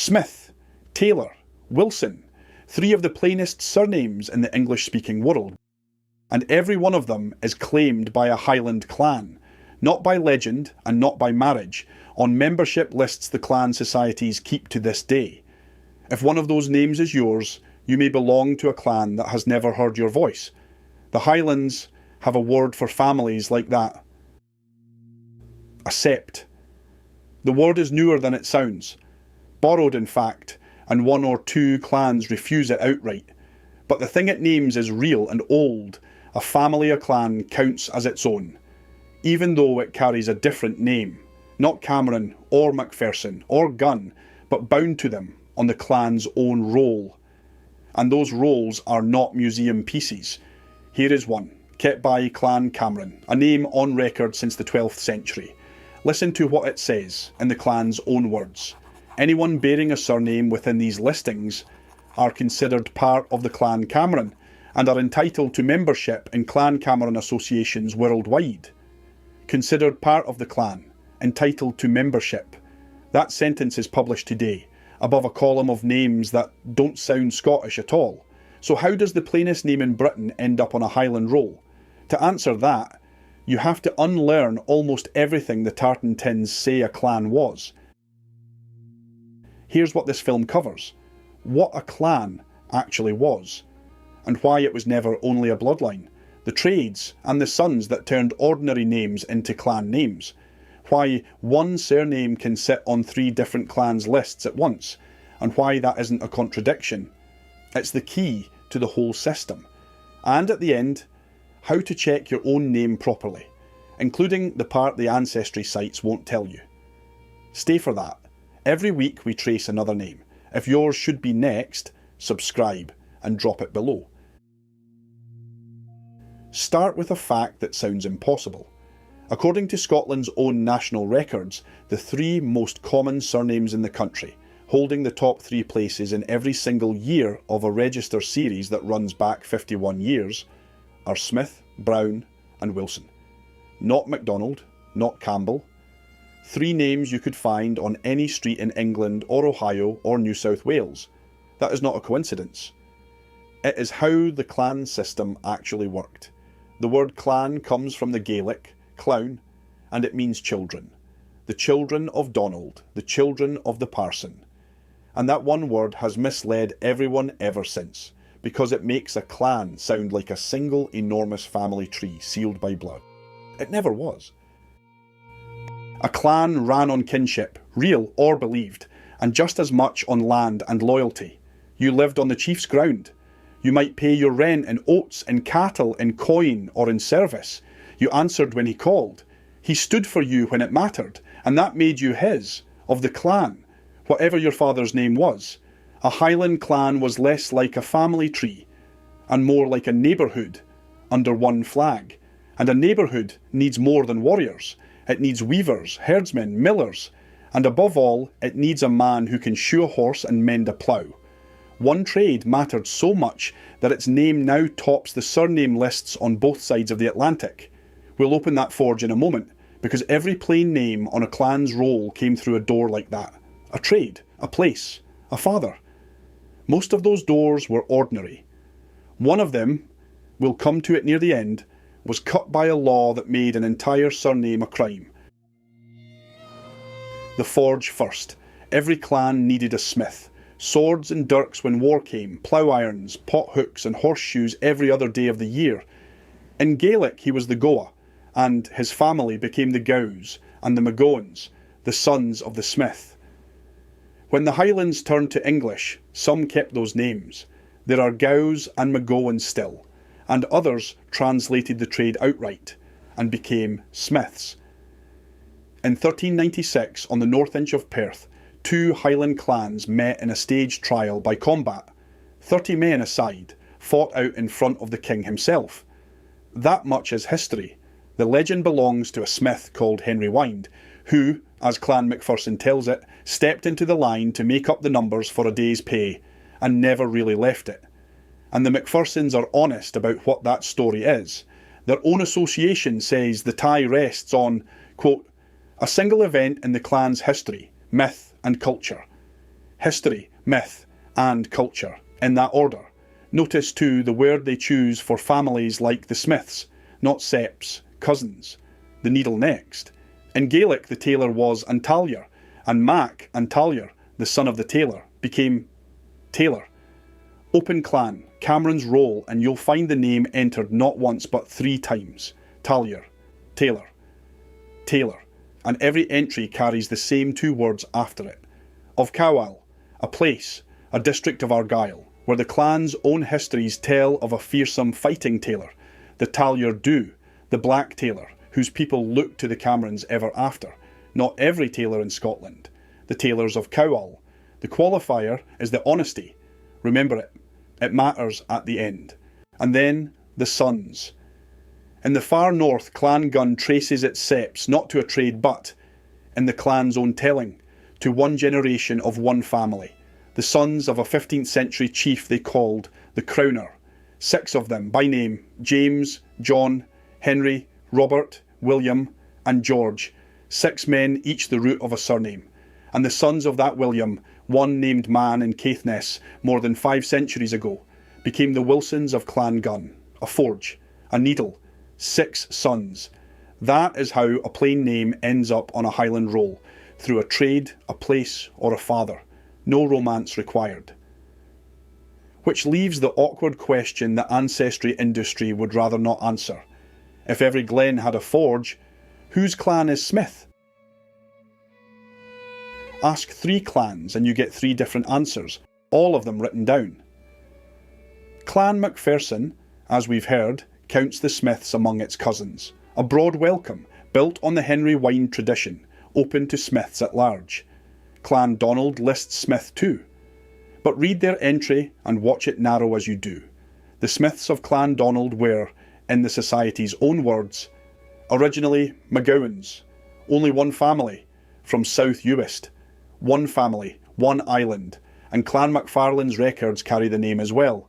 Smith, Taylor, Wilson, three of the plainest surnames in the English-speaking world, and every one of them is claimed by a Highland clan, not by legend and not by marriage, on membership lists the clan societies keep to this day. If one of those names is yours, you may belong to a clan that has never heard your voice. The Highlands have a word for families like that. A sept. The word is newer than it sounds. Borrowed in fact, and one or two clans refuse it outright. But the thing it names is real and old. A family or clan counts as its own, even though it carries a different name. Not Cameron or Macpherson or Gunn, but bound to them on the clan's own roll. And those rolls are not museum pieces. Here is one, kept by Clan Cameron, a name on record since the 12th century. Listen to what it says in the clan's own words. Anyone bearing a surname within these listings are considered part of the Clan Cameron and are entitled to membership in Clan Cameron associations worldwide. Considered part of the clan, entitled to membership. That sentence is published today, above a column of names that don't sound Scottish at all. So how does the plainest name in Britain end up on a Highland roll? To answer that, you have to unlearn almost everything the tartan tins say a clan was. Here's what this film covers: what a clan actually was, and why it was never only a bloodline, the trades and the sons that turned ordinary names into clan names, why one surname can sit on 3 different clans' lists at once, and why that isn't a contradiction. It's the key to the whole system. And at the end, how to check your own name properly, including the part the ancestry sites won't tell you. Stay for that. Every week we trace another name. If yours should be next, subscribe and drop it below. Start with a fact that sounds impossible. According to Scotland's own national records, the 3 most common surnames in the country, holding the top 3 places in every single year of a register series that runs back 51 years, are Smith, Brown and Wilson. Not MacDonald, not Campbell. 3 names you could find on any street in England or Ohio or New South Wales. That is not a coincidence. It is how the clan system actually worked. The word clan comes from the Gaelic, clown, and it means children. The children of Donald, the children of the parson. And that one word has misled everyone ever since, because it makes a clan sound like a single enormous family tree sealed by blood. It never was. A clan ran on kinship, real or believed, and just as much on land and loyalty. You lived on the chief's ground. You might pay your rent in oats, in cattle, in coin, or in service. You answered when he called. He stood for you when it mattered, and that made you his, of the clan, whatever your father's name was. A Highland clan was less like a family tree, and more like a neighbourhood, under one flag. And a neighbourhood needs more than warriors. It needs weavers, herdsmen, millers, and above all, it needs a man who can shoe a horse and mend a plough. One trade mattered so much that its name now tops the surname lists on both sides of the Atlantic. We'll open that forge in a moment, because every plain name on a clan's roll came through a door like that. A trade, a place, a father. Most of those doors were ordinary. One of them, we'll come to it near the end, was cut by a law that made an entire surname a crime. The forge first. Every clan needed a smith. Swords and dirks when war came, plough irons, pot hooks and horseshoes every other day of the year. In Gaelic he was the Goa, and his family became the Gows and the McGoans, the sons of the smith. When the Highlands turned to English, some kept those names. There are Gows and McGoans still, and others translated the trade outright and became smiths. In 1396, on the North Inch of Perth, 2 Highland clans met in a staged trial by combat. 30 men aside, fought out in front of the king himself. That much is history. The legend belongs to a smith called Henry Wind, who, as Clan Macpherson tells it, stepped into the line to make up the numbers for a day's pay, and never really left it. And the Macphersons are honest about what that story is. Their own association says the tie rests on, quote, a single event in the clan's history, myth and culture. history, myth, and culture, in that order. Notice too the word they choose for families like the Smiths, not septs, cousins. The needle next. In Gaelic the tailor was Antalya, and Mac Antalya, the son of the tailor, became Taylor. Open clan, Cameron's roll, and you'll find the name entered not once but 3 times. Talyer, Taylor, Taylor, and every entry carries the same 2 words after it. Of Cowal, a place, a district of Argyll, where the clan's own histories tell of a fearsome fighting tailor, the Talyer Dhu, the black tailor, whose people look to the Camerons ever after. Not every tailor in Scotland. The tailors of Cowal. The qualifier is the honesty. Remember it. It matters at the end. And then the sons. In the far north, Clan Gun traces its septs not to a trade but, in the clan's own telling, to one generation of one family, the sons of a 15th century chief they called the Crowner. 6 of them, by name, James, John, Henry, Robert, William, and George. 6 men, each the root of a surname. And the sons of that William, one named man in Caithness more than 5 centuries ago, became the Wilsons of Clan Gun, a forge, a needle, 6 sons. That is how a plain name ends up on a Highland roll, through a trade, a place, or a father. No romance required. Which leaves the awkward question the ancestry industry would rather not answer. If every glen had a forge, whose clan is Smith? Ask 3 clans and you get 3 different answers, all of them written down. Clan Macpherson, as we've heard, counts the Smiths among its cousins. A broad welcome, built on the Henry wine tradition, open to Smiths at large. Clan Donald lists Smith too. But read their entry and watch it narrow as you do. The Smiths of Clan Donald were, in the Society's own words, originally McGowans, only one family, from South Uist, one family, one island, and Clan Macfarlane's records carry the name as well.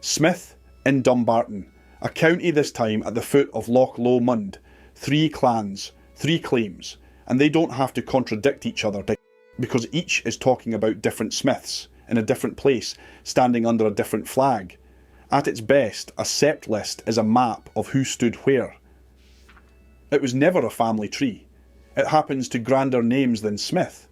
Smith in Dumbarton, a county this time at the foot of Loch Lomond, 3 clans, 3 claims, and they don't have to contradict each other because each is talking about different Smiths in a different place, standing under a different flag. At its best, a sept list is a map of who stood where. It was never a family tree. It happens to grander names than Smith.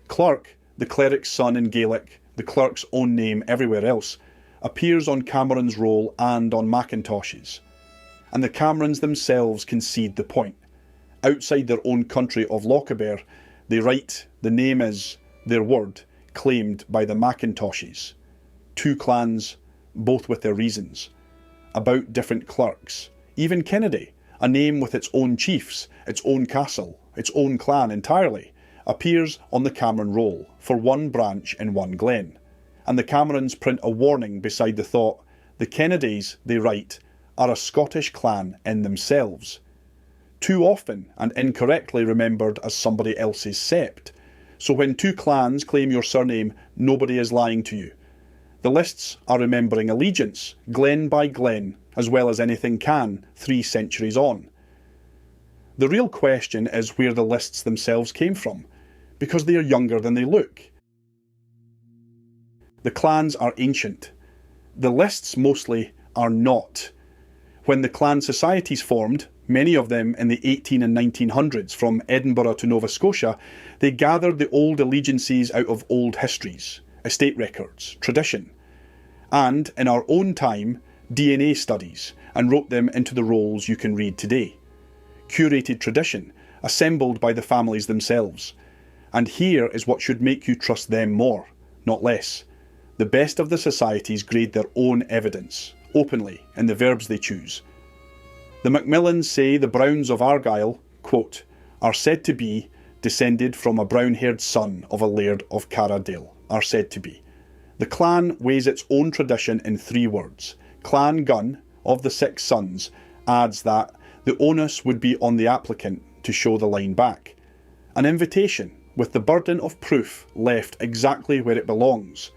Clerk, the cleric's son in Gaelic, the clerk's own name everywhere else, appears on Cameron's roll and on Macintosh's. And the Camerons themselves concede the point. Outside their own country of Lochaber, they write the name is their word, claimed by the Macintoshes. 2 clans, both with their reasons. About different clerks. Even Kennedy, a name with its own chiefs, its own castle, its own clan entirely, appears on the Cameron roll for one branch in one glen. And the Camerons print a warning beside the thought, the Kennedys, they write, are a Scottish clan in themselves. Too often and incorrectly remembered as somebody else's sept. So when 2 clans claim your surname, nobody is lying to you. The lists are remembering allegiance, glen by glen, as well as anything can, 3 centuries on. The real question is where the lists themselves came from, because they are younger than they look. The clans are ancient. The lists mostly are not. When the clan societies formed, many of them in the 18 and 1900s from Edinburgh to Nova Scotia, they gathered the old allegiances out of old histories, estate records, tradition, and, in our own time, DNA studies, and wrote them into the rolls you can read today. Curated tradition, assembled by the families themselves. And here is what should make you trust them more, not less. The best of the societies grade their own evidence, openly, in the verbs they choose. The Macmillans say the Browns of Argyll, quote, are said to be descended from a brown-haired son of a laird of Carradale, are said to be. The clan weighs its own tradition in 3 words. Clan Gun, of the 6 sons, adds that the onus would be on the applicant to show the line back. An invitation, with the burden of proof left exactly where it belongs.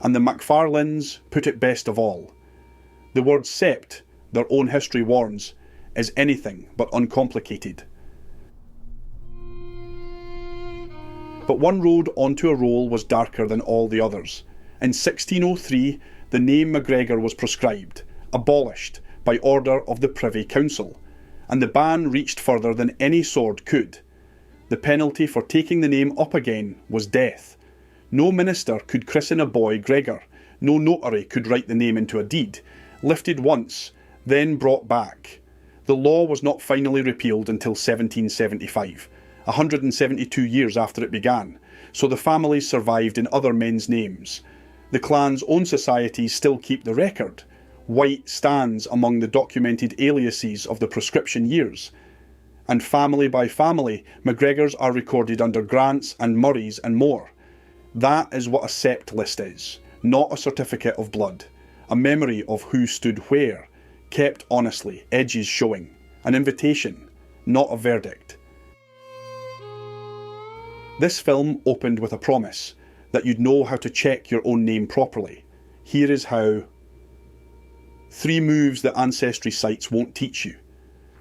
And the Macfarlanes put it best of all. The word sept, their own history warns, is anything but uncomplicated. but one road onto a roll was darker than all the others. In 1603, the name MacGregor was proscribed, abolished, by order of the Privy Council, and the ban reached further than any sword could. The penalty for taking the name up again was death. No minister could christen a boy Gregor, no notary could write the name into a deed, lifted once, then brought back. The law was not finally repealed until 1775, 172 years after it began, so the families survived in other men's names. The clan's own societies still keep the record. White stands among the documented aliases of the proscription years. And family by family, MacGregors are recorded under Grants and Murrays and more. That is what a sept list is, not a certificate of blood, a memory of who stood where, kept honestly, edges showing, an invitation, not a verdict. This film opened with a promise that you'd know how to check your own name properly. Here is how. 3 moves that ancestry sites won't teach you.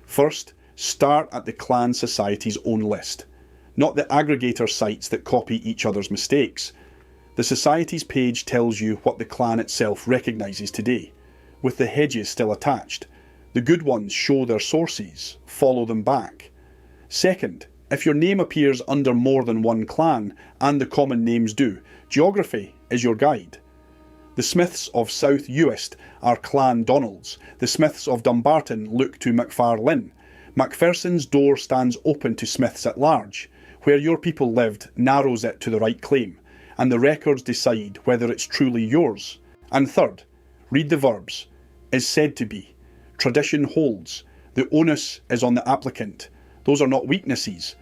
First, start at the clan society's own list, not the aggregator sites that copy each other's mistakes. The society's page tells you what the clan itself recognises today, with the hedges still attached. The good ones show their sources, follow them back. Second, if your name appears under more than one clan, and the common names do, geography is your guide. The Smiths of South Uist are Clan Donalds. The Smiths of Dumbarton look to MacFarlane. Macpherson's door stands open to Smiths at large. Where your people lived narrows it to the right claim, and the records decide whether it's truly yours. And third, read the verbs. Is said to be. Tradition holds. The onus is on the applicant. Those are not weaknesses.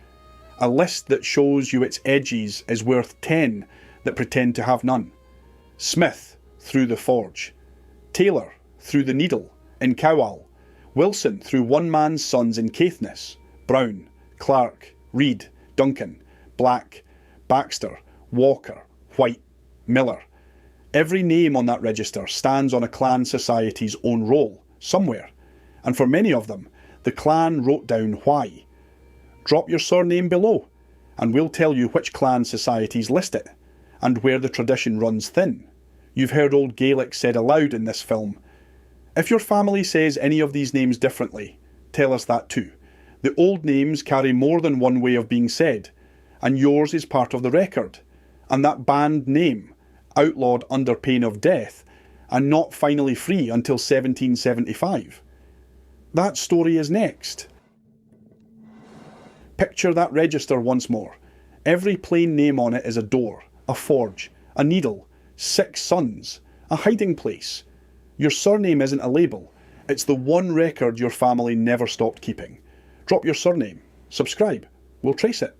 A list that shows you its edges is worth 10 that pretend to have none. Smith, through the forge. Taylor, through the needle, in Cowal. Wilson, through one man's sons in Caithness. Brown, Clark, Reed, Duncan, Black, Baxter, Walker, White, Miller. Every name on that register stands on a clan society's own roll, somewhere, and for many of them, the clan wrote down why. Drop your surname below, and we'll tell you which clan societies list it, and where the tradition runs thin. You've heard Old Gaelic said aloud in this film. If your family says any of these names differently, tell us that too. The old names carry more than one way of being said, and yours is part of the record. And that banned name, outlawed under pain of death, and not finally free until 1775. That story is next. Picture that register once more. Every plain name on it is a door, a forge, a needle, 6 sons, a hiding place. Your surname isn't a label, it's the one record your family never stopped keeping. Drop your surname, subscribe, we'll trace it.